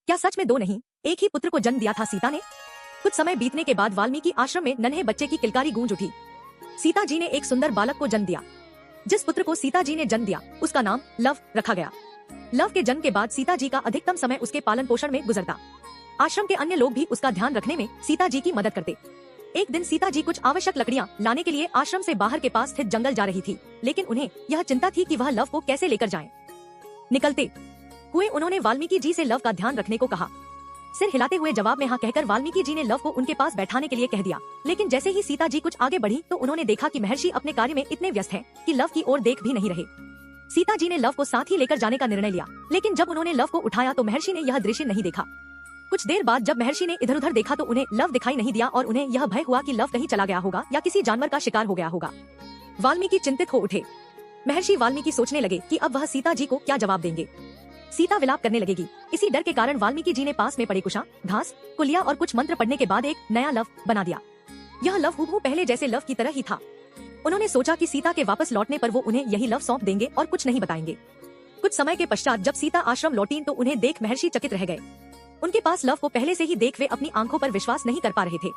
क्या सच में दो नहीं, एक ही पुत्र को जन्म दिया था सीता ने? कुछ समय बीतने के बाद वाल्मीकि आश्रम में नन्हे बच्चे की किलकारी गूंज उठी। सीता जी ने एक सुंदर बालक को जन्म दिया। जिस पुत्र को सीता जी ने जन्म दिया उसका नाम लव रखा गया। लव के जन्म के बाद सीता जी का अधिकतम समय उसके पालन पोषण में गुजरता। आश्रम के अन्य लोग भी उसका ध्यान रखने में सीता जी की मदद करते। एक दिन सीता जी कुछ आवश्यक लकड़ियां लाने के लिए आश्रम से बाहर के पास स्थित जंगल जा रही थी, लेकिन उन्हें यह चिंता थी कि वह लव को कैसे लेकर जाएं। निकलते हुए उन्होंने वाल्मीकि जी से लव का ध्यान रखने को कहा। सिर हिलाते हुए जवाब में हाँ कहकर वाल्मीकि जी ने लव को उनके पास बैठाने के लिए कह दिया, लेकिन जैसे ही सीता जी कुछ आगे बढ़ी तो उन्होंने देखा कि महर्षि अपने कार्य में इतने व्यस्त हैं कि लव की ओर देख भी नहीं रहे। सीता जी ने लव को साथ ही लेकर जाने का निर्णय लिया, लेकिन जब उन्होंने लव को उठाया तो महर्षि ने यह दृश्य नहीं देखा। कुछ देर बाद जब महर्षि ने इधर उधर देखा तो उन्हें लव दिखाई नहीं दिया और उन्हें यह भय हुआ कि लव कहीं चला गया होगा या किसी जानवर का शिकार हो गया होगा। वाल्मीकि चिंतित हो उठे। महर्षि वाल्मीकि सोचने लगे कि अब वह सीता जी को क्या जवाब देंगे। सीता विलाप करने लगेगी। इसी डर के कारण वाल्मीकि जी ने पास में पड़े कुशा, घास, कुलिया और कुछ मंत्र पढ़ने के बाद एक नया लव बना दिया। यह लव हूबहू पहले जैसे लव की तरह ही था। उन्होंने सोचा कि सीता के वापस लौटने पर वो उन्हें यही लव सौंप देंगे और कुछ नहीं बताएंगे। कुछ समय के पश्चात जब सीता आश्रम लौटी तो उन्हें देख महर्षि चकित रह गए। उनके पास लव को पहले से ही देख वे अपनी आंखों पर विश्वास नहीं कर पा रहे थे।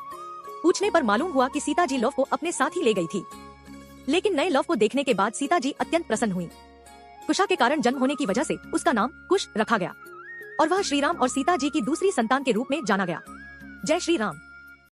पूछने पर मालूम हुआ कि सीता जी लव को अपने साथ ही ले गई थी, लेकिन नए लव को देखने के बाद सीता जी अत्यंत प्रसन्न हुई। कुशा के कारण जन्म होने की वजह से उसका नाम कुश रखा गया और वह श्री राम और सीता जी की दूसरी संतान के रूप में जाना गया। जय श्री राम।